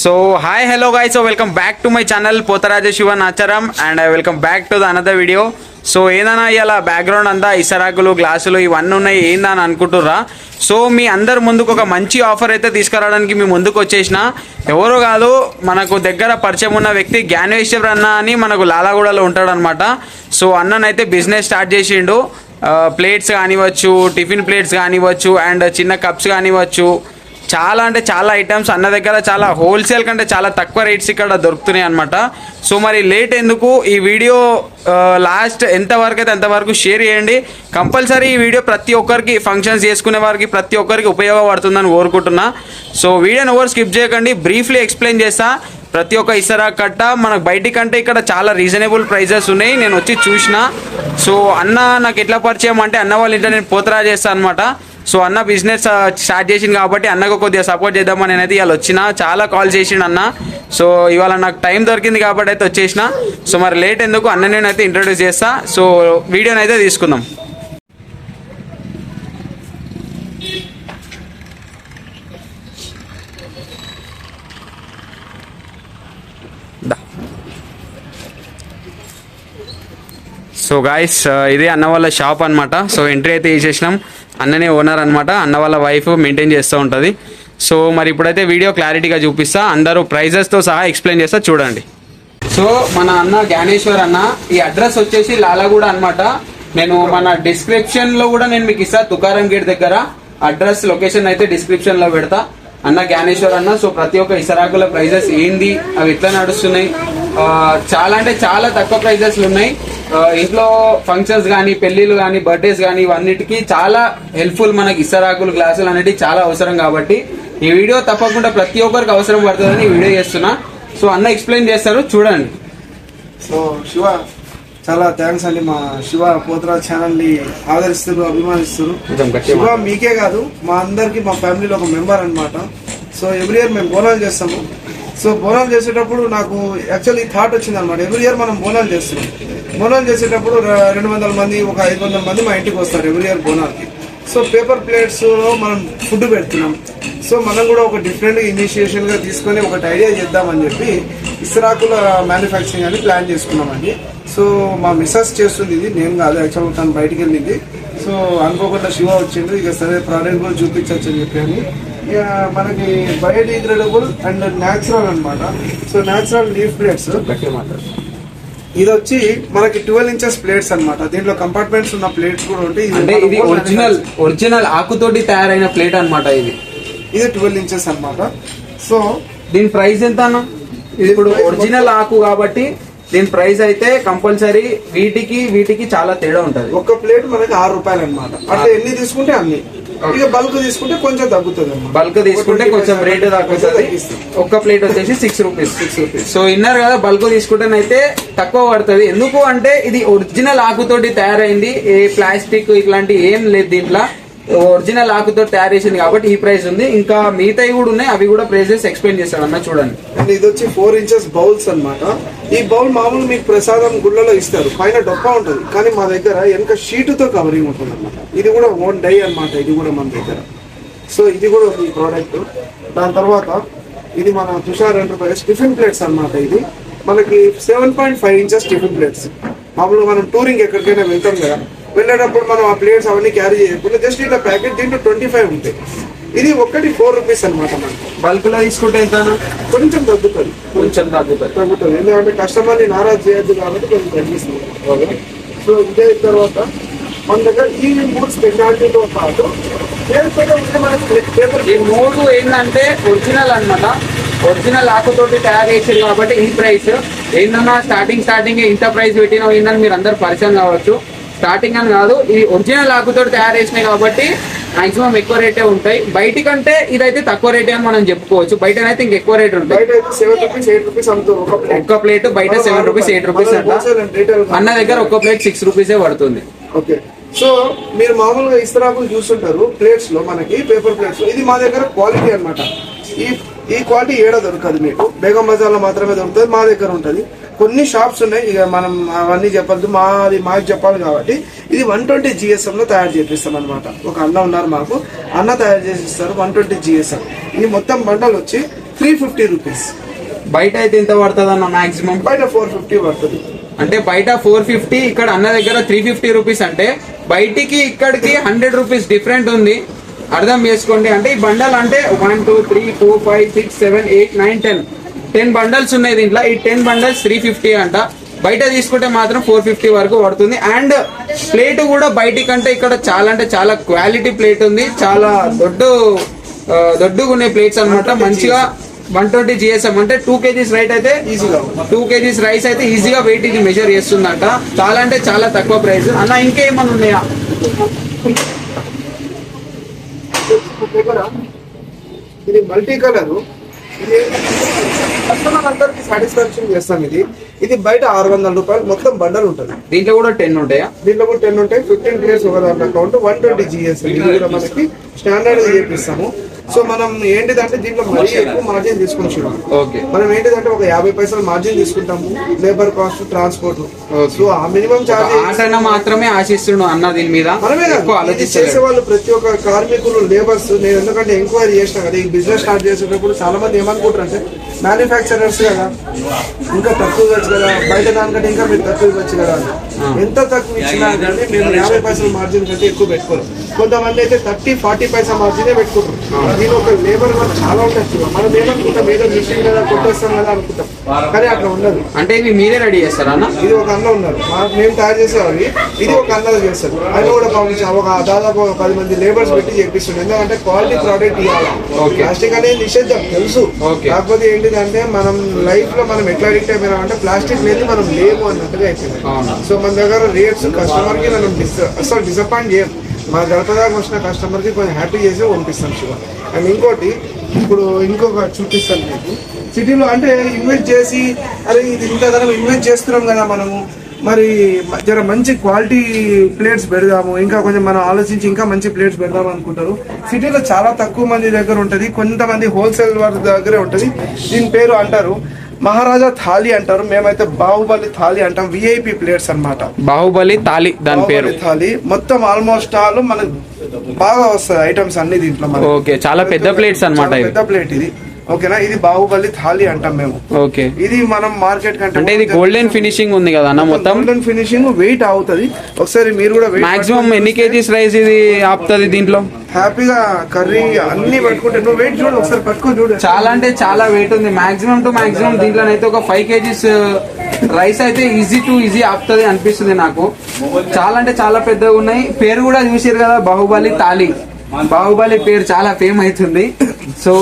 So hi hello guys, so welcome back to my channel Potaraja Shivan Acharam and I welcome back to the another video. So ఏందన్నా ఇలా background అంతా ఇసరాకులు గ్లాసులు ఇవన్నీ ఉన్నాయి ఏందని అనుకుంటుర్రా. So మీ అందరు ముందుకు ఒక మంచి ఆఫర్ అయితే తీసుకురావడానికి మీ ముందుకు వచ్చేసిన. ఎవరో కాదు, మనకు దగ్గర పరిచయం ఉన్న వ్యక్తి జ్ఞానేశ్వర్ అన్న అని మనకు లాలాగూడలో ఉంటాడనమాట. సో అన్ననైతే బిజినెస్ స్టార్ట్ చేసిండు. ప్లేట్స్ కానివ్వచ్చు, టిఫిన్ ప్లేట్స్ కానివ్వచ్చు అండ్ చిన్న కప్స్ కానివ్వచ్చు, చాలా అంటే చాలా ఐటమ్స్ అన్న దగ్గర చాలా హోల్సేల్ కంటే చాలా తక్కువ రేట్స్ ఇక్కడ దొరుకుతున్నాయి అనమాట. సో మరి లేట్ ఎందుకు, ఈ వీడియో లాస్ట్ ఎంతవరకు అయితే అంతవరకు షేర్ చేయండి. కంపల్సరీ ఈ వీడియో ప్రతి ఒక్కరికి, ఫంక్షన్స్ చేసుకునే వారికి ప్రతి ఒక్కరికి ఉపయోగపడుతుందని కోరుకుంటున్నా. సో వీడియోని ఎవరు స్కిప్ చేయకండి, బ్రీఫ్లీ ఎక్స్ప్లెయిన్ చేస్తా. ప్రతి ఒక్క ఇసరా కట్ట మనకు బయటి కంటే ఇక్కడ చాలా రీజనబుల్ ప్రైజెస్ ఉన్నాయి. నేను వచ్చి చూసిన. సో అన్న నాకు ఎట్లా పరిచయం అంటే, అన్న వాళ్ళ ఇంట్లో నేను పోతరా చేస్తాను అనమాట. సో అన్న బిజినెస్ స్టార్ట్ చేసింది కాబట్టి అన్నకు కొద్దిగా సపోర్ట్ చేద్దామని నేనైతే ఇవాళ వచ్చిన. చాలా కాల్ చేసిండు అన్న. సో ఇవాళ నాకు టైం దొరికింది కాబట్టి అయితే వచ్చేసిన. సో మరి లేట్ ఎందుకు, అన్న నేనైతే ఇంట్రొడ్యూస్ చేస్తా. సో వీడియోని అయితే తీసుకుందాం. సో గాయస్, ఇది అన్న వాళ్ళ షాప్ అనమాట. సో ఎంట్రీ అయితే చేసేసినాం. అన్ననే ఓనర్ అనమాట. అన్న వాళ్ళ వైఫ్ మెయింటైన్ చేస్తూ ఉంటుంది. సో మరి ఇప్పుడైతే వీడియో క్లారిటీగా చూపిస్తా, అందరూ ప్రైజెస్తో సహా ఎక్స్ప్లెయిన్ చేస్తా, చూడండి. సో మన అన్న జ్ఞానేశ్వర్ అన్న, ఈ అడ్రస్ వచ్చేసి లాలాగూడ అనమాట. నేను మన డిస్క్రిప్షన్లో కూడా నేను మీకు ఇస్తా, తుకారం గేట్ దగ్గర అడ్రస్ లొకేషన్ అయితే డిస్క్రిప్షన్లో పెడతా. అన్న జ్ఞానేశ్వర్ అన్న. సో ప్రతి ఒక్క ఇసరాకుల ప్రైజెస్ ఏంది, అవి ఎట్లా నడుస్తున్నాయి, చాలా అంటే చాలా తక్కువ ప్రైజెస్లు ఉన్నాయి. ఇంట్లో ఫంక్షన్స్ కానీ, పెళ్లిళ్ళు కానీ, బర్త్డేస్ కానీ, ఇవన్నిటికీ చాలా హెల్ప్ఫుల్. మనకి ఇసరాకులు, గ్లాసులు అనేవి చాలా అవసరం కాబట్టి ఈ వీడియో తప్పకుండా ప్రతి ఒక్కరికి అవసరం పడుతుందని ఈ వీడియో చేస్తున్నా. సో అన్న ఎక్స్ప్లెయిన్ చేస్తారు, చూడండి. సో శివ, చాలా థ్యాంక్స్ అండి. మా శివ పోతరాజ్ ఛానల్ ని ఆదరిస్తారు, అభిమానిస్తారు. శివ మీకే కాదు, మా అందరికి, మా ఫ్యామిలీలో ఒక మెంబర్ అనమాట. సో ఎవ్రీ ఇయర్ మేము బోనాలు చేస్తాము. సో బోనాలు చేసేటప్పుడు నాకు యాక్చువల్లీ థాట్ వచ్చింది అనమాట. ఎవ్రీ ఇయర్ మనం బోనాలు చేస్తున్నాం. బోనాలు చేసేటప్పుడు 200 మంది, ఒక 500 మంది మా ఇంటికి వస్తారు ఎవ్రీ ఇయర్ బోనాలకి. సో పేపర్ ప్లేట్స్ లో మనం ఫుడ్ పెడుతున్నాం. సో మనం కూడా ఒక డిఫరెంట్ ఇనిషియేషన్ గా తీసుకొని ఒకటి ఐడియా చేద్దామని చెప్పి ఇస్రాకుల మ్యానుఫ్యాక్చరింగ్ అని ప్లాన్ చేసుకున్నామండి. సో మా మిస్సెస్ చేస్తుంది, ఇది నేను కాదు. యాక్చువల్గా తను బయటికి వెళ్ళింది. సో అనుకోకుండా శివ వచ్చిండు. ఇక సరే ప్రోడక్ట్ కూడా చూపించవచ్చు అని చెప్పి ఇక మనకి బయోడిగ్రేడబుల్ అండ్ న్యాచురల్ అనమాట. So natural leaf plates. ఇది వచ్చి మనకి 12 ఇంచెస్ ప్లేట్స్ అనమాట. దీంట్లో కంపార్ట్మెంట్స్ ఉన్న ప్లేట్స్ కూడా ఉంటాయి. అంటే ఇది ఒరిజినల్ ఆకుతోటి తయారైన ప్లేట్ అనమాట. ఇది 12 ఇంచెస్ అనమాట. సో దీని ప్రైస్ ఎంత అన్న? ఇది ఇప్పుడు ఒరిజినల్ ఆకు కాబట్టి దీని ప్రైస్ అయితే కంపల్సరీ వీటికి చాలా తేడా ఉంటది. ఒక ప్లేట్ మనకి 6 రూపాయలు అనమాట. అంటే ఎన్ని తీసుకుంటే అన్ని. ఇక బల్క్ తీసుకుంటే కొంచెం తగ్గుతుంది. బల్క్ తీసుకుంటే కొంచెం రేటు తగ్గుతుంది. ఒక్క ప్లేట్ వచ్చేసి 6 రూపీస్. సో ఇన్నర్ కదా, బల్క్ తీసుకుంటేనైతే తక్కువ పడుతుంది. ఎందుకు అంటే ఇది ఒరిజినల్ ఆకుతోటి తయారైంది. ఏ ప్లాస్టిక్ ఇట్లాంటి ఏం లేదు దీంట్లో. ఒరిజినల్ ఆకుతో తయారు చేసింది కాబట్టి ఈ ప్రైస్ ఉంది. ఇంకా మిగతాయి కూడా ఉన్నాయి, అవి కూడా ప్రైజెస్ ఎక్స్ప్లెయిన్ చేస్తాడు అన్న, చూడండి. అండ్ ఇది వచ్చి 4 ఇంచెస్ బౌల్స్ అనమాట. ఈ బౌల్ మామూలు మీకు ప్రసాదం గుళ్ళలో ఇస్తారు, పైన డొప్ప ఉంటుంది. కానీ మా దగ్గర వెనక షీటుతో కవరింగ్ ఉంటుంది అనమాట. ఇది కూడా ఓన్ డై అనమాట. ఇది కూడా మన దగ్గర. సో ఇది కూడా ఉంది ప్రోడక్ట్. దాని తర్వాత ఇది మన తుషార్ ఎంటర్ప్రైజెస్ టిఫిన్ ప్లేట్స్ అనమాట. ఇది మనకి 7.5 ఇంచెస్ టిఫిన్ ప్లేట్స్. మామూలుగా మనం టూరింగ్ ఎక్కడికైనా వెళ్తాం కదా, వెళ్ళేటప్పుడు మనం ఆ ప్లేట్స్ అవన్నీ క్యారీ చేయకుండా జస్ట్ ఇట్లా ప్యాకెట్, దీంట్లో 25 ఉంటాయి. ఇది ఒక్కటి 4 రూపీస్ అనమాట. మనకి బల్క్ లో తీసుకుంటే ఎంత? కొంచెం తగ్గుతుంది. ఎందుకంటే కస్టమర్ ని నారాజ్ చేయొద్దు కాబట్టి కొంచెం తగ్గిస్తుంది. సో ఇదే తర్వాత మన దగ్గర ఈ 3 స్పెషాలిటీతో పాటు ఈ 3 ఏంటంటే ఒరిజినల్ అనమాట. ఒరిజినల్ ఆకుతోటి తయారు చేసింది కాబట్టి ఈ ప్రైస్ ఏంటన్నా, స్టార్టింగ్ ఇంత ప్రైస్ పెట్టినా ఏంటని మీరు అందరు పరిచయం కావచ్చు. స్టార్టింగ్ అని కాదు, ఇది ఒరిజినల్ ఆకుతోటి తయారు చేసినాయి కాబట్టి మాక్సిమం ఎక్కువ రేటే ఉంటాయి. బయట కంటే ఇదైతే తక్కువ రేటే అని మనం చెప్పుకోవచ్చు. బయట అయితే ఇంకెక్కువ రేట్ ఉంటాయి. 7 రూపీస్ 8 రూపీస్ ఒక్క ప్లేట్ బయట 7 రూపీస్ 8 రూపీస్ అంట. అన్న దగ్గర ఒక్క ప్లేట్ 6 రూపీసే పడుతుంది. ఓకే. సో మీరు మామూలుగా ఇస్తరాకులు చూస్తుంటారు ప్లేట్స్ లో, మనకి పేపర్ ప్లేట్స్ లో. ఇది మా దగ్గర క్వాలిటీ అనమాట. ఈ క్వాలిటీ ఏడ దొరకదు మీకు. బేగం బజార్లో మాత్రమే దొరుకుతుంది, మా దగ్గర ఉంటుంది. కొన్ని షాప్స్ ఉన్నాయి, ఇక మనం అవన్నీ చెప్పద్దు, మాకు చెప్పాలి కాబట్టి ఇది 120 GSM లో తయారు చేపిస్తాం అనమాట. ఒక అన్న ఉన్నారు మాకు, అన్న తయారు చేసి ఇస్తారు 120 GSM. ఇది మొత్తం బండల్ వచ్చి 350 రూపీస్. బయట అయితే ఎంత పడుతుంది అన్న మాక్సిమం? బయట 450 పడుతుంది. అంటే బయట 450, ఇక్కడ అన్న దగ్గర 350 రూపీస్. అంటే బయటికి ఇక్కడికి 100 రూపీస్ డిఫరెంట్ ఉంది, అర్థం చేసుకోండి. అంటే ఈ బండల్ అంటే 1 2 3 4 5 6 7 8 9 10 బండల్స్ ఉన్నాయి దీంట్లో. ఈ 10 బండల్స్ 350 అంట. బయట తీసుకుంటే మాత్రం 450 వరకు పడుతుంది. అండ్ ప్లేట్ కూడా బయటి కంటే ఇక్కడ చాలా అంటే చాలా క్వాలిటీ ప్లేట్ ఉంది, చాలా దొడ్డుగా ఉన్నాయి ప్లేట్స్ అనమాట. మంచిగా 120 GSM అంటే 2 kgs రైట్ అయితే ఈజీగా 2 kgs రైస్ అయితే ఈజీగా వెయిట్ ఇది మెజర్ చేస్తుందంట. చాలా అంటే చాలా తక్కువ ప్రైస్. అన్న ఇంకేమన్నా ఉన్నాయా? ఇది మల్టీ కలర్, కస్టమర్ అందరికి సాటిస్ఫాక్షన్ చేస్తాం. ఇది బయట 600 రూపాయలు మొత్తం బండల్ ఉంటుంది. దీంట్లో కూడా 10 ఉంటాయా? దీంట్లో కూడా 10 ఉంటాయి. 15 ప్లేయర్స్ ఒక దాంట్లో అకౌంట్ 120 GSM. ఇది కూడా మనకి స్టాండర్డ్ గా చేపిస్తాము. సో మనం ఏంటిదంటే దీంట్లో మరీ ఎక్కువ మార్జిన్ తీసుకుంటాం. మనం ఏంటిదంటే ఒక 50 పైసలు మార్జిన్ తీసుకుంటాము, లేబర్ కాస్ట్, ట్రాన్స్పోర్ట్. సో ఆ మినిమం చార్జ్ మాత్రమే ఆశిస్తున్నాడు అన్న దీని మీద. మనమే చేసే వాళ్ళు ప్రతి ఒక్క కార్మికులు, లేబర్స్. నేను ఎందుకంటే ఎంక్వైరీ చేసిన కదా, ఈ బిజినెస్ స్టార్ట్ చేసేటప్పుడు చాలా మంది ఏమనుకుంటారు అంటే మ్యానుఫ్యాక్చరర్స్ కదా, ఇంకా తక్కువ ఇవ్వచ్చు కదా, బయట దానికంటే ఇంకా మీరు తక్కువ ఇవ్వచ్చు కదా. ఎంత తక్కువ ఇచ్చినా కానీ మేము 50 పైసలు మార్జిన్ కంటే ఎక్కువ పెట్టుకోరు. కొంతమంది అయితే 30-40 పైసా మార్జినే పెట్టుకుంటారు. దీని ఒక లేబర్ వర్క్ చాలా ఉంటుంది. మనం ఏమనుకుంటాం, ఏదో మిషన్ కదా కొట్టేస్తాం కదా అనుకుంటాం, కానీ అట్లా ఉండదు. అంటే ఇవి మీరే రెడీ చేస్తారా అన్న? ఇది ఒక అన్న ఉన్నారు, మేము తయారు చేసేవాళ్ళు. ఇది ఒక అన్నది చేస్తారు. ఆయన కూడా ఒక దాదాపు 10 మంది లేబర్స్ పెట్టి చేపిస్తుంది. ఎందుకంటే క్వాలిటీ ప్రోడక్ట్ ఇవ్వాలి. ప్లాస్టిక్ అనేది నిషేధం తెలుసు, కాకపోతే ఏంటిదంటే మనం లైఫ్ లో మనం ఎట్లా అడిక్ట్ అయిపోయినాం అంటే ప్లాస్టిక్ లేదు మనం లేము అన్నట్టుగా అయిపోయింది. సో మన దగ్గర రేట్స్ కస్టమర్ కి మనం అసలు డిసప్పాయింట్ చేయం. మన గడపదాకా వచ్చిన కస్టమర్ కి కొంచెం హ్యాపీ చేసి పంపిస్తాం శివ. అండ్ ఇంకోటి ఇప్పుడు ఇంకొక చూపిస్తాను మీకు. సిటీలో అంటే ఇన్వెస్ట్ చేసి అరే ఇది ఇంత ధనం ఇన్వెస్ట్ చేస్తున్నాం కదా మనము, మరి జర మంచి క్వాలిటీ ప్లేట్స్ పెడదాము, ఇంకా కొంచెం మనం ఆలోచించి ఇంకా మంచి ప్లేట్స్ పెడదాం అనుకుంటారు. సిటీలో చాలా తక్కువ మంది దగ్గర ఉంటుంది, కొంతమంది హోల్సేల్ వారి దగ్గరే ఉంటుంది. దీని పేరు అంటారు మహారాజా థాలి అంటారు, మేమైతే బాహుబలి థాలి అంటాం. విఐపి ప్లేట్స్ అన్నమాట. బాహుబలి థాలి దాని పేరు. థాలి మొత్తం ఆల్మోస్ట్ ఆల్ మనకు బాగా వస్తాయి ఐటమ్స్ అన్ని దీంట్లో. ఓకే, చాలా పెద్ద ప్లేట్స్ అన్నమాట. పెద్ద ప్లేట్ ఇది. ఓకేనా, ఇది బాహుబలి థాలి అంటాం మేము. ఓకే, ఇది మనం మార్కెట్ కంటే అంటే ఇది గోల్డెన్ ఫినిషింగ్ ఉంది కదా అన్న, మొత్తం గోల్డెన్ ఫినిషింగ్. వెయిట్ అవుతుంది. ఒకసారి మీరు కూడా మాక్సిమం ఎన్ని కేజీస్ రైస్ ఇది ఆపుతుంది దీంట్లో? హ్యాపీగా కర్రీ అన్ని పట్టుకుంటే నువ్వు వెయిట్ చూడు, ఒకసారి పట్టుకొని చూడు. చాలా అంటే చాలా వెయిట్ ఉంది. మాక్సిమం టు మాక్సిమం దీంట్లో అయితే ఒక 5 kgs రైస్ అయితే ఈజీ ఆపుతుంది అనిపిస్తుంది నాకు. చాలా అంటే చాలా పెద్దగా ఉన్నాయి. పేరు కూడా చూసారు కదా, బాహుబలి థాలి. బాహుబలి పేరు చాలా ఫేమ్ అవుతుంది. సో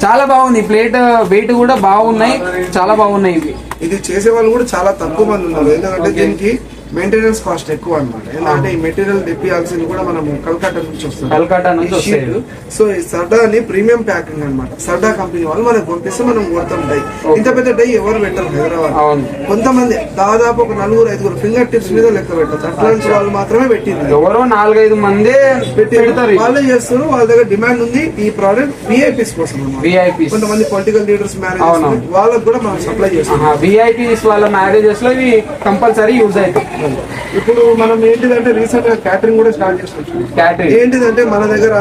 చాలా బాగుంది ప్లేట్, వెయిట్ కూడా బాగున్నాయి, చాలా బాగున్నాయి ఇవి. ఇది చేసే వాళ్ళు కూడా చాలా తక్కువ మంది ఉన్నారు. ఎందుకంటే దీనికి మెయింటెనెన్స్ కాస్ట్ ఎక్కువ అనమాట. ఎందుకంటే ఈ మెటీరియల్ తెప్పియాల్సింది కూడా మనం కల్కట్టా నుంచి వస్తుంది. కల్కట్టా నుంచి వస్తుంది. సో ఈ సర్డా అని ప్రీమియం ప్యాకింగ్ అనమాట. సర్డా కంపెనీ వాళ్ళు మనకు పంపిస్తే మనం కొడతాం డై. ఇంత పెద్ద డై ఎవరు పెట్టరు హైదరాబాద్. కొంతమంది దాదాపు ఒక 4-5 ఫింగర్ టిప్స్ మీద లెక్క పెట్టచ్చు. అట్లాంటి వాళ్ళు మాత్రమే పెట్టింది. ఎవరో 4-5 మంది పెడతారు, వాళ్ళే చేస్తారు. వాళ్ళ దగ్గర డిమాండ్ ఉంది ఈ ప్రోడక్ట్ విఐపీస్ కోసం. విఐపీస్ కొంతమంది పొలిటికల్ లీడర్స్ మ్యారేజ్ వాళ్ళకి కూడా మనం సప్లై చేస్తాం. విఐపీస్ వాళ్ళ మ్యారేజెస్ లో ఇవి కంపల్సరీ యూజ్ అవుతాయి. ఇప్పుడు మనం ఏంటిదంటే రీసెంట్ గా క్యాటరింగ్ కూడా స్టార్ట్ చేస్తాం. ఏంటిదంటే మన దగ్గర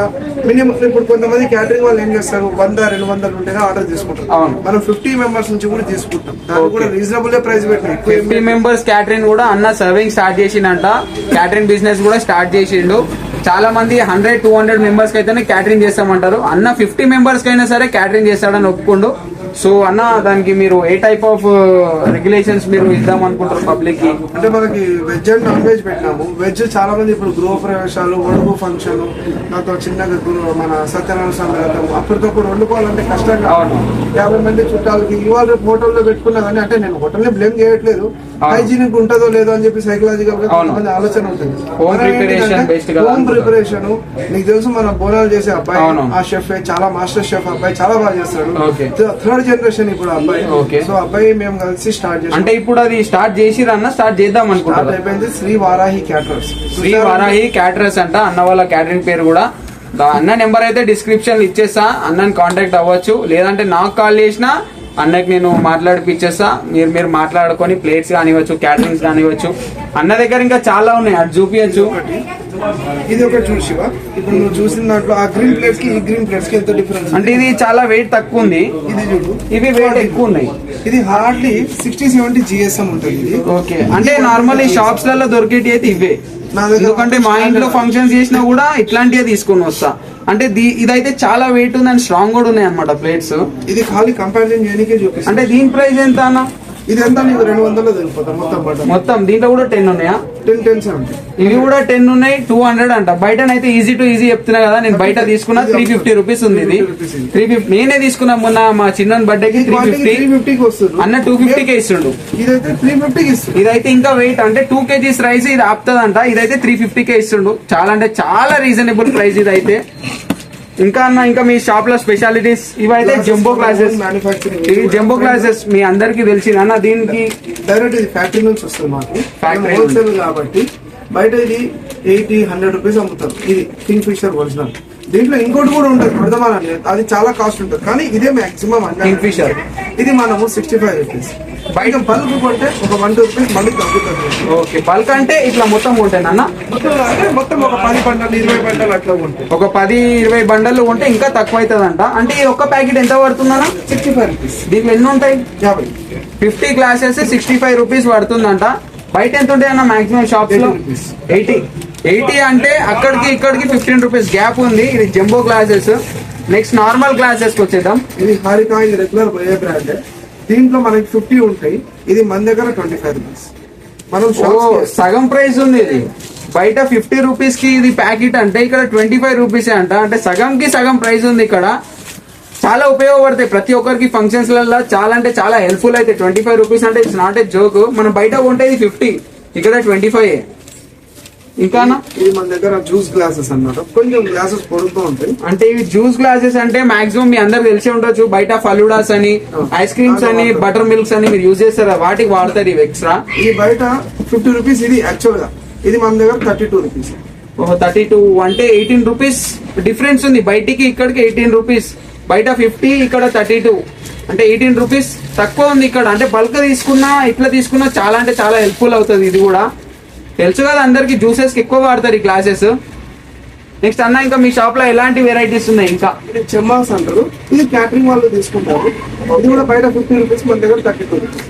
మినిమం ఇప్పుడు కొంతమంది క్యాటరింగ్ వాళ్ళు ఏం చేస్తారు, 100-200 ఉంటేనే ఆర్డర్ తీసుకుంటారు. మనం 50 మెంబర్స్ నుంచి కూడా తీసుకుంటాం. దానికి కూడా రీజనబుల్ ప్రైస్ పెట్టిన 50 మెంబర్స్ క్యాటరింగ్ కూడా అన్న సర్వింగ్ స్టార్ట్ చేసిండంట. క్యాటరింగ్ బిజినెస్ కూడా స్టార్ట్ చేసిండు. చాలా మంది 100-200 మెంబర్స్ కి అయితేనే క్యాటరింగ్ చేస్తామంటారు. అన్న 50 మెంబర్స్ కైనా సరే క్యాటరింగ్ చేస్తాడని ఒప్పుకుండు. సో అన్న దానికి మీరు ఏ టైప్ ఆఫ్ రెగ్యులేషన్స్ మీరు ఇద్దాం అనుకుంటారు పబ్లిక్ కి? అంటే మనకి వెజ్ అండ్ నాన్ వెజ్ పెట్టినాము. వెజ్ చాలా మంది ఇప్పుడు గృహ ప్రవేశాలు, ఒడుగు ఫంక్షన్, నాతో చిన్నగా మన సత్యనారాయణ స్వామి వ్రతం అప్పటికప్పుడు వండుకోవాలంటే కష్టంగా 50 మంది చుట్టాలకి ఇవాళ రేపు హోటల్లో పెట్టుకున్నా కానీ, అంటే నేను హోటల్ ని బ్లేమ్ చేయట్లేదు, హైజీనిక్ ఉంటుందో లేదో అని చెప్పి సైకలాజికల్ గా కొంతమంది ఆలోచన ఉంటుంది. హోమ్ ప్రిపరేషన్ నీకు తెలుసు, మన బోనాలు చేసే అబ్బాయి ఆ షెఫ్ చాలా మాస్టర్ షెఫ్ అబ్బాయి చాలా బాగా చేస్తాడు. థర్డ్ జనరేషన్ ఇప్పుడు అబ్బాయి. సో అబ్బాయి మేము కలిసి స్టార్ట్ చేసాం. అంటే ఇప్పుడు అది స్టార్ట్ చేసిరన్న, స్టార్ట్ చేద్దాం అనుకుంటున్నారు. అయిపోయింది. శ్రీ వారాహి క్యాటరర్స్. శ్రీ వారాహి క్యాటరర్స్ అంట అన్న వాళ్ళ క్యాటరింగ్ పేరు కూడా. అన్న నెంబర్ అయితే డిస్క్రిప్షన్ ఇచ్చేస్తా, అన్నని కాంటాక్ట్ అవ్వచ్చు. లేదంటే నాకు కాల్ చేసినా అన్నకి నేను మాట్లాడిపిచ్చేస్తా, మీరు మాట్లాడుకొని ప్లేట్స్ కానివ్వచ్చు, క్యాటరింగ్స్ కానివ్వచ్చు. అన్న దగ్గర ఇంకా చాలా ఉన్నాయి, అటు చూపించచ్చు. ఇది ఒకటి చూడు శివ, ఇప్పుడు నువ్వు చూసిన దాంట్లో ఆ గ్రీన్ ప్లేట్స్ కి ఈ గ్రీన్ ప్లేట్స్ కి ఎంత డిఫరెన్స్ అంటే ఇది చాలా వెయిట్ తక్కువ ఉంది, ఇది చూడు. ఇవి వెయిట్ ఎక్కువ ఉన్నాయి. ఇది హార్డ్లీ 60-70 GSM ఉంటుంది ఇది. ఓకే, అంటే నార్మల్ ఈ షాప్స్ లలో దొరికేటి అయితే ఇవే. నా దగ్గర ఎందుకంటే మా ఇంట్లో ఫంక్షన్స్ చేసినా కూడా ఇట్లాంటివే తీసుకొని వస్తా. అంటే ఇదైతే చాలా వెయిట్ ఉంది అండ్ స్ట్రాంగ్ కూడా ఉన్నాయి అనమాట ప్లేట్స్. ఇది ఖాళీ కంపారిజన్ చేయడానికే చూపిస్తుంది. అంటే దీని ప్రైస్ ఎంత అన్న? ఇది ఎంత నీకు 200లో తెలిపోతాం మొత్తం. దీంట్లో కూడా 10 ఉన్నాయా? 10 ఉంటాయి. ఇవి కూడా 10 ఉన్నాయి, 200 అంట. బయటనైతే ఈజీ టు ఈజీ చెప్తున్నా కదా, నేను బయట తీసుకున్నా 350 రూపీస్ ఉంది. ఇది 350 నేనే తీసుకున్నా మొన్న మా చిన్న బర్త్డేకి 350 వస్తుంది. అన్న 250కే ఇస్తుండు. ఇదైతే 350కి ఇస్తుంది. ఇదైతే ఇంకా వెయిట్ అంటే 2 kgs రైస్ ఇది ఆపుతుందంట. ఇదైతే 350కే ఇస్తుండు. చాలా అంటే చాలా రీజనబుల్ ప్రైస్ ఇది అయితే. ఇంకా అన్న, ఇంకా మీ షాప్ లో స్పెషాలిటీస్ ఇవైతే జంబో గ్లాసెస్. ఇవి జంబో గ్లాసెస్ మీ అందరికి తెలిసింది అన్న. దీనికి డైరెక్ట్ ఇది ఫ్యాక్టరీ నుంచి వస్తుంది మాకు, ఫ్యాక్టరీ హోల్సేల్ కాబట్టి. బయట ఇది 80-100 రూపీస్ అమ్ముతారు. ఇది కింగ్ ఫిషర్ ఒరిజినల్. దీంట్లో ఇంకోటి కూడా ఉంటుంది ప్రథమాన్ని, అది చాలా కాస్ట్ ఉంటుంది, కానీ ఇదే మాక్సిమం కింగ్ ఫిషర్. ఇది మనము 65 రూపీస్. బయట బల్క్ కొంటే ఒక 1-2 రూపీస్ మళ్ళీ తగ్గుతుంది. ఓకే, బల్క్ అంటే ఇట్లా మొత్తం ఉంటాయి అన్న. మొత్తం ఒక 10 బండలు 20 బండలు అట్లా ఉంటాయి. ఒక 10-20 బండలు ఉంటే ఇంకా తక్కువ అవుతుందంట. అంటే ఈ ఒక్క ప్యాకెట్ ఎంత పడుతుందన్న? 65 రూపీస్. దీంట్లో ఎన్ని ఉంటాయి? 50 గ్లాసెస్ 65 రూపీస్ పడుతుందంట. బయట ఎంత ఉంటాయి అన్న మాక్సిమం షాప్స్ లో? 80 అంటే అక్కడికి ఇక్కడికి 15 రూపీస్ గ్యాప్ ఉంది. ఇది jumbo glasses. Next normal glasses కి వచ్చేద్దాం. ఇది హారికా, ఇది రెగ్యులర్ ఏ బ్రాండ్. దీంట్లో మనకి 50 ఉంటాయి, ఇది మన దగ్గర 25 రూపీస్. మనం సగం ప్రైస్ ఉంది. ఇది బయట 50 రూపీస్ కి ఇది ప్యాకెట్ అంటే ఇక్కడ 25 రూపీసే అంట. అంటే సగంకి సగం ప్రైస్ ఉంది ఇక్కడ. చాలా ఉపయోగపడతాయి ప్రతి ఒక్కరికి ఫంక్షన్స్ లలో. చాలా అంటే చాలా హెల్ప్ఫుల్ అయితే. 25 రూపీస్ అంటే ఇట్స్ నాట్ ఏ జోక్. మనం బయట కొంటే ఇది 50, ఇక్కడ 25. ఇంకా ఇది మన దగ్గర జ్యూస్ గ్లాసెస్ అన్నమాట. కొంచెం గ్లాసెస్ పొడుగుతూ ఉంటాయి. అంటే ఇవి జ్యూస్ గ్లాసెస్ అంటే మాక్సిమం మీ అందరు తెలిసి ఉండొచ్చు. బయట ఫలూడాస్ అని, ఐస్ క్రీమ్స్ అని, బటర్ మిల్క్స్ అని మీరు యూజ్ చేస్తారా, వాటికి వాడతారు ఇవి ఎక్స్ట్రా. ఇది బయట 50 రూపీస్, ఇది యాక్చువల్ గా ఇది మన దగ్గర 32 రూపీస్. 32 అంటే 18 రూపీస్ డిఫరెన్స్ ఉంది. బయటికి ఇక్కడికి 18 రూపీస్, బయట 50, ఇక్కడ 32 అంటే 18 రూపీస్ తక్కువ ఉంది ఇక్కడ. అంటే బల్క్ తీసుకున్నా ఇట్లా తీసుకున్నా చాలా అంటే చాలా హెల్ప్ఫుల్ అవుతుంది. ఇది కూడా తెలుసు కదా అందరికి, జ్యూసెస్ కి ఎక్కువ వాడతారు ఈ గ్లాసెస్. నెక్స్ట్ అన్న, ఇంకా మీ షాప్ లో ఎలాంటి వెరైటీస్ ఉన్నాయి? ఇంకా ఇది చెమ్మాస్ అంటారు, ఇది క్యాటరింగ్ వాళ్ళు తీసుకుంటారు. ఇది కూడా బయట 50 రూపీస్, మన దగ్గర 32 రూపీస్.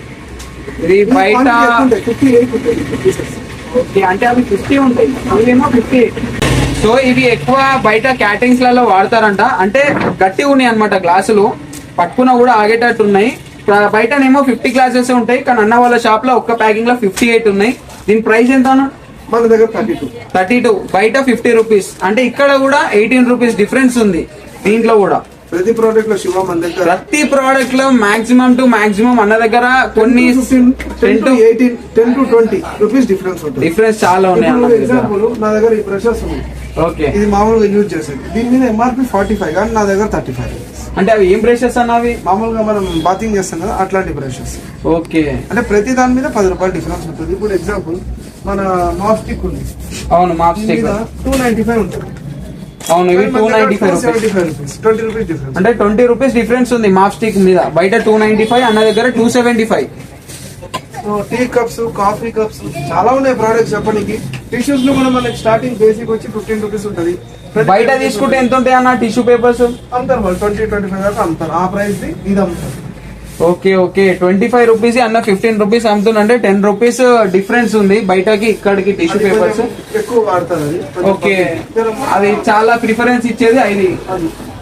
ఇది బయట 58 ఉంటాయి. అంటే అవి 50 ఉంటాయి, అవేమో 58. సో ఇవి ఎక్కువ బయట క్యాటరింగ్స్ లలో వాడతారంట. అంటే గట్టి ఉన్నాయి అనమాట గ్లాసులు, పట్టుకున్నా కూడా ఆగేటట్టు ఉన్నాయి. బయటనేమో 50 గ్లాసెస్ ఉంటాయి, కానీ అన్న వాళ్ళ షాప్ లో ఒక్క ప్యాకింగ్ లో 58 ఉన్నాయి. దీని ప్రైస్ ఎంత? మన దగ్గర 32, బయట 50 రూపీస్. అంటే ఇక్కడ కూడా 18 రూపీస్ డిఫరెన్స్ ఉంది దీంట్లో కూడా. ప్రతి ప్రోడక్ట్ లో శివ మన దగ్గర ప్రతి ప్రోడక్ట్ లో మాక్సిమం టు మాక్సిమం అన్న దగ్గర కొన్ని 10 to 20 రూపీస్ డిఫరెన్స్ ఉంటుంది. డిఫరెన్స్ చాలా ఉన్నాయి. ఎగ్జాంపుల్ నా దగ్గర ఈ బ్రషెస్ ఉన్నాయి. ఓకే, ఇది మామూలుగా యూజ్ చేసేది. దీని మీద MRP 45, కానీ నా దగ్గర 35 రూపీస్. అంటే అవి ఏం బ్రషెస్ అన్నవి? మామూలుగా మనం బాతింగ్ చేస్తాం కదా, అట్లాంటి బ్రషెస్. ఓకే, అంటే ప్రతి దాని మీద 10 రూపాయలు డిఫరెన్స్ ఉంటుంది. ఇప్పుడు ఎగ్జాంపుల్ మన మాప్ స్టిక్ ఉంది. అవును, మాప్ స్టిక్ 295 ఉంటుంది. అవును, ఇవి 295 రూపీస్, 20 రూపీస్ డిఫరెన్స్. అంటే 20 రూపీస్ డిఫరెన్స్ ఉంది మాప్ స్టిక్ మీద. బయట 295, అన్న దగ్గర 275. టీ కప్స్, కాఫీ కప్స్ చాలా ఉన్నాయి ప్రోడక్ట్స్ చెప్పడానికి. టిష్యూస్ లో కూడా మనకి స్టార్టింగ్ బేసిక్ వచ్చి 15 రూపీస్ ఉంటుంది. బయట తీసుకుంటే ఎంత ఉంటాయి అన్న టిష్యూ పేపర్స్? అమ్ముతారు వాళ్ళు 20-25 దాకా అమ్ముతారు. ఆ ప్రైస్ ది ఇది అమ్ముతారు. ఓకే, 25 రూపీస్ అన్న 15 రూపీస్ అమ్ముతుందంటే 10 రూపీస్ డిఫరెన్స్ ఉంది బయటకి ఇక్కడికి టిష్యూ పేపర్స్. ఎక్కువ వాడతారు అది. ఓకే, అది చాలా ప్రిఫరెన్స్ ఇచ్చేది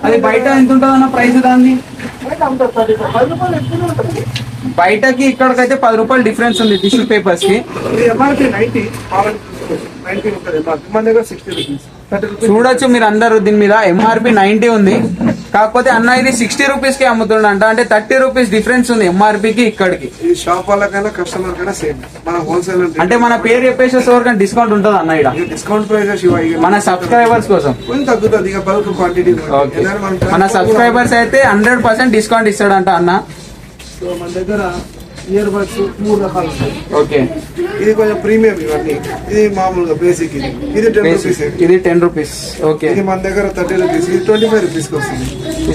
అది బయట ఎంత ఉంటుంది అన్న ప్రైస్ దాన్ని? బయటకి ఇక్కడికైతే 10 రూపాయలు డిఫరెన్స్ ఉంది టిష్యూ పేపర్స్ కి. మన దగ్గర 60 రూపీస్. చూడొచ్చు మీరు అందరూ, దీని మీద MRP 90 ఉంది. కాకపోతే అన్న ఇది 60 రూపీస్ కి అమ్ముతుండంట. అంటే 30 రూపీస్ డిఫరెన్స్ ఉంది MRP కి ఇక్కడికి. ఈ షాప్ వాళ్ళకైనా కస్టమర్ కైనా సేమ్. మన హోల్సేల్ అంటే మన పేరు చెప్పేసి ఎవరికైనా డిస్కౌంట్ ఉంటుంది అన్న ఇక్కడ? డిస్కౌంట్ ప్రైస్ మన సబ్స్క్రైబర్స్ కోసం కొంచెం తగ్గుతుంది. ఇక బల్క్ క్వాంటిటీ మన సబ్స్క్రైబర్స్ అయితే 100% డిస్కౌంట్ ఇస్తాడంట అన్న. సో మన దగ్గర ఇయర్ బడ్స్ 3 రకాలు ఉంటాయి. ఓకే, ఇది కొంచెం ప్రీమియం ఇవన్నీ. ఇది మామూలుగా బేసిక్. ఇది 10 రూపీస్. ఇది 10 రూపీస్. ఓకే, ఇది మన దగ్గర 30 రూపీస్. ఇది 25 రూపీస్ వస్తుంది.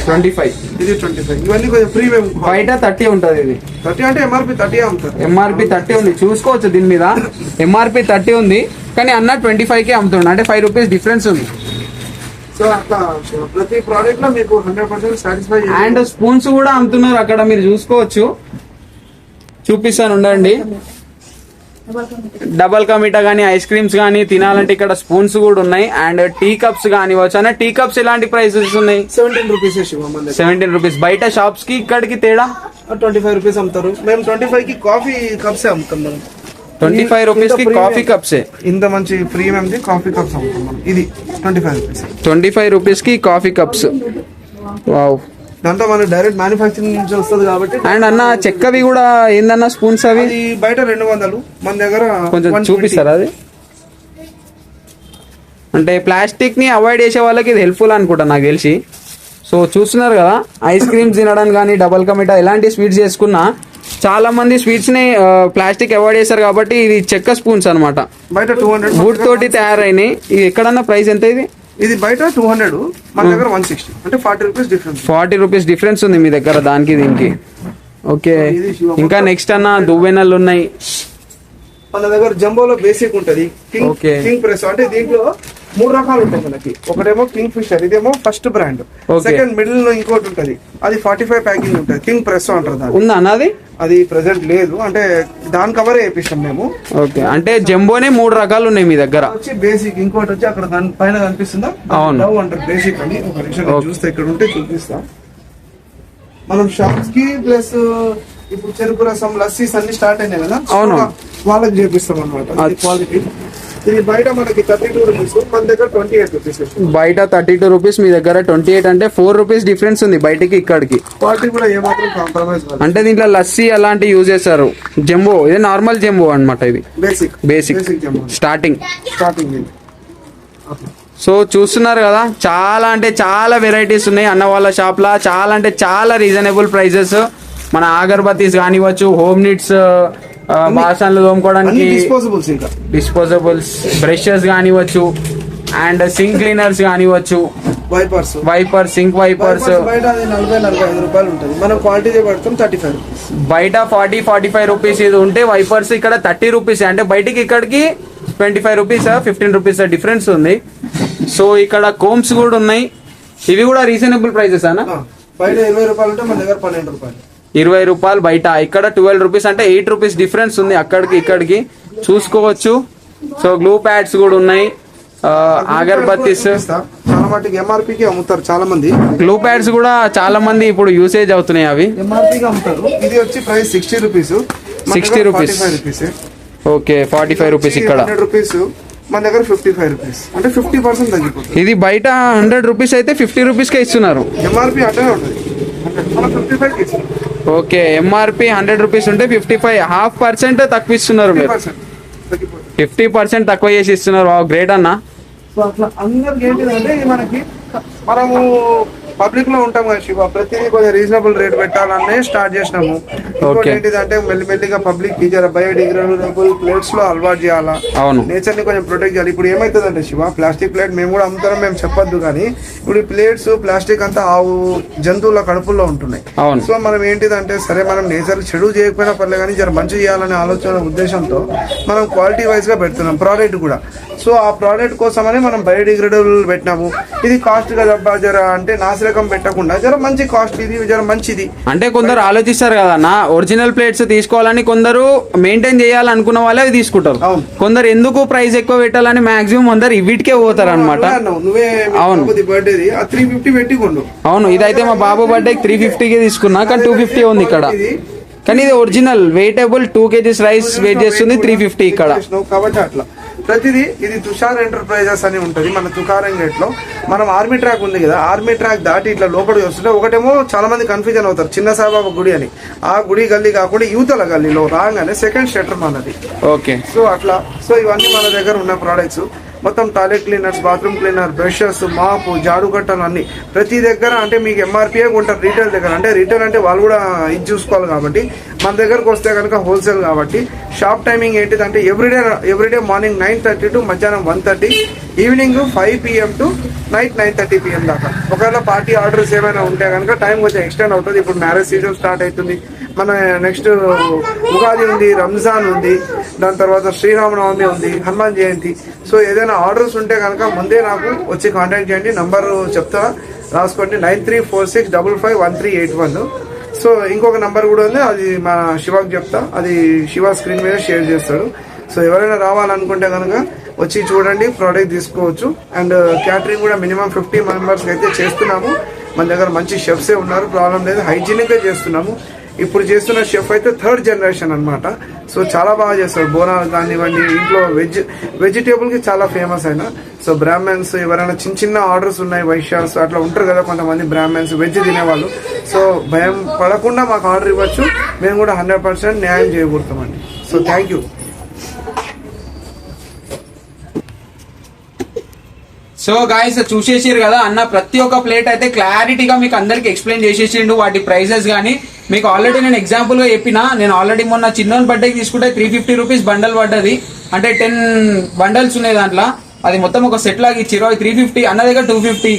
25. ఇది 25. ఇవన్నీ కొంచెం ప్రీమియం. బయట 30 ఉంటది. ఇది 30 అంటే ఎంఆర్పి 30 అమ్ముతారు. ఎంఆర్పి 30 ఉంది, చూసుకోవచ్చు దీని మీద ఎంఆర్పి 30 ఉంది, కానీ అన్న 25కే అమ్ముతుండ, అంటే 5 రూపీస్ డిఫరెన్స్ ఉంది. సో అట్లా ప్రతి ప్రోడక్ట్ లో మీకు 100% సాటిస్ఫై. అండ్ స్పూన్స్ కూడా అమ్ముతున్నారు అక్కడ, మీరు చూసుకోవచ్చు. చూపిస్తాను ఉండండి. డబల్ కా మీఠా కానీ ఐస్ క్రీమ్స్ కానీ తినాలంటే ఇక్కడ స్పూన్స్ కూడా ఉన్నాయి. అండ్ టీ కప్స్ కానివచ్చు. అన్న టీ కప్స్ ఎలాంటి ప్రైసెస్ ఉన్నాయి? 17 రూపీస్. 17 రూపీస్. బయట షాప్స్ కి ఇక్కడికి తేడా 25 రూపీస్ అమ్ముతారు. మేము 25 కి కాఫీ కప్స్ అమ్ముతాం. మనం 25 రూపీస్ కి కాఫీ కప్స్. ఇంత మంచి ప్రీమియం ది కాఫీ కప్స్ అమ్ముతాం మనం. ఇది 25 రూపీస్. 25 రూపీస్ కి కాఫీ కప్స్. వావ్. దాంతో మనకి డైరెక్ట్ మ్యానుఫ్యాక్చరింగ్ నుంచి వస్తుంది కాబట్టి. అండ్ అన్న చెక్కవి కూడా ఏందన్న స్పూన్స్ అవి? అది బయట 200, మన దగ్గర కొంచెం 120. చూపిస్తారా అది? అంటే ప్లాస్టిక్ ని అవాయిడ్ చేసే వాళ్ళకి ఇది హెల్ప్ఫుల్ అనుకుంటా నాకు తెలిసి. సో చూస్తున్నారు కదా, ఐస్ క్రీమ్స్ తినడానికి కానీ డబల్ కా మీఠా ఎలాంటి స్వీట్స్ చేసుకున్నా చాలా మంది స్వీట్స్ ని ప్లాస్టిక్ అవాయిడ్ చేస్తారు కాబట్టి ఇది చెక్క స్పూన్స్ అనమాట. బయట 200 వుడ్ తోటి తయారైనాయి. ఇది ఎక్కడన్నా ప్రైస్ ఎంత? ఇది బయట 200, మన దగ్గర 160. అంటే 40 రూపీస్ డిఫరెన్స్. 40 రూపీస్ డిఫరెన్స్ ఉంది మీ దగ్గర దానికి దీనికి. ఓకే, ఇంకా నెక్స్ట్ అన్న దువ్వెనలు ఉన్నాయి మన దగ్గర. జంబోలో బేసిక్ ఉంటది, కింగ్ ప్రెస్. అంటే దీంట్లో 3 రకాలు ఉంటాయి మనకి. ఒకటేమో కింగ్ ఫిషర్, ఇదేమో ఫస్ట్ బ్రాండ్. సెకండ్ మిడిల్ లో ఇంకోటి ఉంటది, అది 45 ప్యాకింగ్ ఉంటది, కింగ్ ప్రెస్ అంటారు దాన్ని. ఉందా అన్నది? అది ప్రెసెంట్ లేదు, అంటే దాని కవర్ వేపిస్తాం మేము. ఓకే, అంటే జంబోనే 3 రకాలు ఉన్నాయి మీ దగ్గర. వచ్చి బేసిక్, ఇంకోటి వచ్చి అక్కడ దాని పైన కనిపిస్తుందా, లవ్ అంటారు బేసిక్ అని. ఒక నిమిషం చూస్తే ఇక్కడ ఉంటే చూపిస్తా. మనం షాప్స్ కి ప్లస్ ఇప్పుడు చెరుకు రసం, లస్సీస్ అన్ని స్టార్ట్ అయినాయి కదా. అవును, వాళ్ళకి చేపిస్తాం అనమాట క్వాలిటీ. ఇది బయట మనకి 32 రూపీస్, మన దగ్గర 28 రూపీస్. బయట 32 రూపీస్, మీ దగ్గర 28. అంటే 4 రూపీస్ డిఫరెన్స్ ఉంది బయటకి ఇక్కడికి. క్వాలిటీ కూడా ఏమాత్రం కాంప్రమైజ్ కాదు. అంటే దీంట్లో లస్సీ అలాంటి యూజ్ చేస్తారు. జంబో ఇది నార్మల్ జంబో అనమాట. ఇది బేసిక్ స్టార్టింగ్. సో చూస్తున్నారు కదా, చాలా అంటే చాలా వెరైటీస్ ఉన్నాయి అన్న వాళ్ళ షాప్ లా. చాలా అంటే చాలా రీజనబుల్ ప్రైజెస్. మన అగర్బత్తీస్ కానివచ్చు, హోమ్ నీడ్స్, బాసన్లు తోముకోవడానికి డిస్పోజబుల్స్, బ్రషెస్ కానివచ్చు, అండ్ సింక్ క్లీనర్స్ కానివచ్చు, వైపర్స్, సింక్ వైపర్స్. బయట 40-45 రూపాయలు ఉంటుంది. మనం క్వాలిటీ పెడతాం 35 రూపీస్. బయట 40-45 రూపీస్ ఇది ఉంటే వైపర్స్ ఇక్కడ 30 రూపీస్. అంటే బయటికి ఇక్కడికి 25 రూపీస్, 15 రూపీస్ డిఫరెన్స్ ఉంది. సో ఇక్కడ కోమ్స్ కూడా ఉన్నాయి. ఇవి కూడా రీజనబుల్ ప్రైసెస్ అన్న. బయట 20 రూపాయలు ఉంటే మన దగ్గర 12 రూపాయలు. 20 రూపాయలు బయట, ఇక్కడ 12 రూపీస్. అంటే 8 రూపీస్ డిఫరెన్స్ ఉంది అక్కడికి ఇక్కడికి, చూసుకోవచ్చు. సో గ్లూ ప్యాడ్స్ కూడా ఉన్నాయి, అగర్బత్తీస్. చాలా మటుకు ఎంఆర్పీకి అమ్ముతారు చాలా మంది. గ్లూ ప్యాడ్స్ కూడా చాలా మంది ఇప్పుడు యూసేజ్ అవుతున్నాయి, అవి ఎంఆర్పీకి అమ్ముతారు. ఇది వచ్చి price 60 rupees. 60 rupees. Okay, 45 rupees ఇక్కడ. 100 రూపీస్, మన దగ్గర 55 రూపీస్. అంటే 50% తగ్గిపోతుంది. ఇది బయట 100 రూపీస్ అయితే 50 రూపీస్ కే ఇస్తున్నారు. ఎంఆర్పీ అట్లనే ఉంటుంది. ఓకే, ఎంఆర్పీ 100 రూపీస్ ఉంటే 55, 0.5% తక్కువ ఇస్తున్నారు మీరు. 50% తక్కువ చేసి ఇస్తున్నారు. గ్రేట్ అన్న. సో అట్లా అందరికి ఏంటిదంటే మనకి మనము పబ్లిక్ లో ఉంటాం కదా శివ, ప్రతిదీ కొంచెం రీజనబుల్ రేట్ పెట్టాలనే స్టార్ట్ చేసినాము. ఇంకోటి ఏంటిదంటే మెల్లిమెల్లిగా పబ్లిక్ కి జర బయోడిగ్రేడబుల్ ప్లేట్స్ లో అలవాటు చేయాలా, నేచర్ ని కొంచెం ప్రొటెక్ట్ చేయాలి. ఇప్పుడు ఏమైతుందంటే శివ, ప్లాస్టిక్ ప్లేట్ మేము కూడా అమ్ముతాం, మేము చెప్పొద్దు కానీ ఇప్పుడు ఈ ప్లేట్స్ ప్లాస్టిక్ అంతా ఆవు జంతువుల కడుపుల్లో ఉంటున్నాయి. సో మనం ఏంటిదంటే సరే మనం నేచర్ చెడు చేయకపోయినా పర్లేదు కానీ జర మంచి చేయాలనే ఆలోచన ఉద్దేశంతో మనం క్వాలిటీ వైజ్ గా పెడుతున్నాం ప్రోడక్ట్ కూడా. సో ఆ ప్రోడక్ట్ కోసమని మనం బయోడిగ్రేడబుల్ పెట్టినాము. ఇది కాస్ట్ కదా జర అంటే నాసిరకం పెట్టకుండా జర మంచి కాస్ట్, ఇది జర మంచిది. అంటే కొందరు ఆలోచిస్తారు కదా అన్న, ఒరిజినల్ ప్లేట్స్ తీసుకోవాలని కొందరు మెయింటైన్ చేయాలనుకున్న వాళ్ళే అవి తీసుకుంటారు. కొందరు ఎందుకు ప్రైస్ ఎక్కువ పెట్టాలని మాక్సిమం అందరు వీటికే పోతారు అనమాట. అవును, బర్త్డే 350 పెట్టి కొండు. అవును, ఇదైతే మా బాబు బర్త్డే 350కి తీసుకున్నా, కానీ 250 ఉంది ఇక్కడ. కానీ ఇది ఒరిజినల్ వెయిటబుల్ 2 kgs రైస్ వెయిట్ చేస్తుంది, 350 ఇక్కడ. కాబట్టి అట్లా ప్రతిదీ. ఇది తుషార్ ఎంటర్ప్రైజెస్ అని ఉంటది మన తుకారం గేట్ లో. మనం ఆర్మీ ట్రాక్ ఉంది కదా, ఆర్మీ ట్రాక్ దాటి ఇట్లా లోపలికి వస్తుంటే ఒకటేమో చాలా మంది కన్ఫ్యూజన్ అవుతారు, చిన్న సాయిబాబా గుడి అని. ఆ గుడి గల్లీ కాకుండా యూతల గల్లీలో రాగానే సెకండ్ షట్టర్ మనది. ఓకే, సో అట్లా. సో ఇవన్నీ మన దగ్గర ఉన్న ప్రోడక్ట్స్. మొత్తం toilet cleaners, bathroom cleaner, brushes, మాపు, జాడు కట్టలు అన్ని ప్రతి దగ్గర అంటే మీకు ఎంఆర్పీఏ ఉంటారు రీటైల్ దగ్గర. అంటే రీటైల్ అంటే వాళ్ళు కూడా ఇది చూసుకోవాలి కాబట్టి మన దగ్గరకు వస్తే కనుక హోల్సేల్ కాబట్టి షాప్ టైమింగ్ ఏంటిదంటే ఎవ్రీడే మార్నింగ్ 9:30 టు మధ్యాహ్నం 1:30, evening 5 PM to night 9:30 PM దాకా. ఒకవేళ పార్టీ ఆర్డర్స్ ఏమైనా ఉంటే కనుక టైం కొంచెం ఎక్స్టెండ్ అవుతుంది. ఇప్పుడు మ్యారేజ్ సీజన్ స్టార్ట్ అవుతుంది, మన నెక్స్ట్ ఉగాది ఉంది, రంజాన్ ఉంది, దాని తర్వాత శ్రీరామనవమి ఉంది, హనుమాన్ జయంతి. సో ఏదైనా ఆర్డర్స్ ఉంటే కనుక ముందే నాకు వచ్చి కాంటాక్ట్ చేయండి. నంబర్ చెప్తా, రాసుకోండి, 9346551381. సో ఇంకొక నంబర్ కూడా ఉంది, అది మా శివాకి చెప్తా, అది శివ స్క్రీన్ మీద షేర్ చేస్తాడు. సో ఎవరైనా రావాలనుకుంటే కనుక వచ్చి చూడండి, ప్రోడక్ట్ తీసుకోవచ్చు. అండ్ క్యాటరింగ్ కూడా మినిమం 50 మెంబర్స్కి అయితే చేస్తున్నాము. మన దగ్గర మంచి షెఫ్సే ఉన్నారు, ప్రాబ్లం లేదు, హైజీనిక్గా చేస్తున్నాము. ఇప్పుడు చేస్తున్న షెఫ్ అయితే 3rd జనరేషన్ అన్నమాట. సో చాలా బాగా చేస్తారు, బోనాలు కానివ్వండి, ఇంట్లో వెజిటేబుల్ కి చాలా ఫేమస్ అయినా. సో బ్రాహ్మణ్స్ ఎవరైనా చిన్న చిన్న ఆర్డర్స్ ఉన్నాయి, వైశ్యాస్ అట్లా ఉంటారు కదా కొంతమంది బ్రాహ్మణ్స్ వెజ్ తినేవాళ్ళు. సో భయం పడకుండా మాకు ఆర్డర్ ఇవ్వచ్చు, మేము కూడా 100% న్యాయం చేయకూడతామండి. So thank you. So guys చూసేసారు కదా, అన్న ప్రతి ఒక్క ప్లేట్ అయితే క్లారిటీగా మీకు అందరికి ఎక్స్ప్లెయిన్ చేసేసిండు, వాటి ప్రైసెస్ కానీ. మీకు ఆల్రెడీ నేను ఎగ్జాంపుల్ గా చెప్పిన, నేను ఆల్రెడీ మొన్న చిన్న బర్త్డేకి తీసుకుంటే 350 రూపీస్ బండల్ పడ్డది. అంటే 10 బండల్స్ ఉన్నాయి దాంట్లో, అది మొత్తం ఒక సెట్ లాగా ఇచ్చిరు. 350, అన్న దగ్గర 250.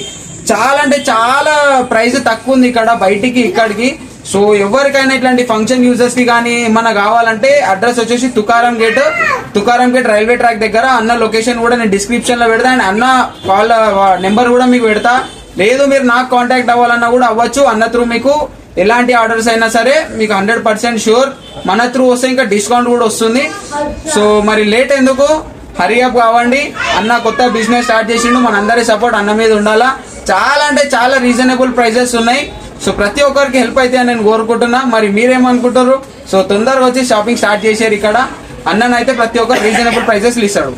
చాలా అంటే చాలా ప్రైస్ తక్కువ ఉంది ఇక్కడ బయటికి ఇక్కడికి. సో ఎవరికైనా ఇట్లాంటి ఫంక్షన్ యూజర్స్ కి కానీ ఏమన్నా కావాలంటే అడ్రస్ వచ్చేసి తుకారం గేట్ రైల్వే ట్రాక్ దగ్గర. అన్న లొకేషన్ కూడా నేను డిస్క్రిప్షన్ లో పెడతా, అండ్ అన్న వాళ్ళ నెంబర్ కూడా మీకు పెడతా. లేదు మీరు నాకు కాంటాక్ట్ అవ్వాలన్నా కూడా అవ్వచ్చు. అన్న త్రూ మీకు ఎలాంటి ఆర్డర్స్ అయినా సరే మీకు 100% షూర్. మన త్రూ వస్తే ఇంకా డిస్కౌంట్ కూడా వస్తుంది. సో మరి లేట్ ఎందుకు, హరీ అప్ కావండి. అన్న కొత్త బిజినెస్ స్టార్ట్ చేసిండు, మనందరి సపోర్ట్ అన్న మీద ఉండాలా. చాలా అంటే చాలా రీజనబుల్ ప్రైజెస్ ఉన్నాయి. సో ప్రతి ఒక్కరికి హెల్ప్ అయితే నేను కోరుకుంటున్నా. మరి మీరేమనుకుంటారు? సో తొందరగా వచ్చి షాపింగ్ స్టార్ట్ చేశారు ఇక్కడ. అన్ననైతే ప్రతి ఒక్కరు రీజనబుల్ ప్రైజెస్ ఇస్తాడు.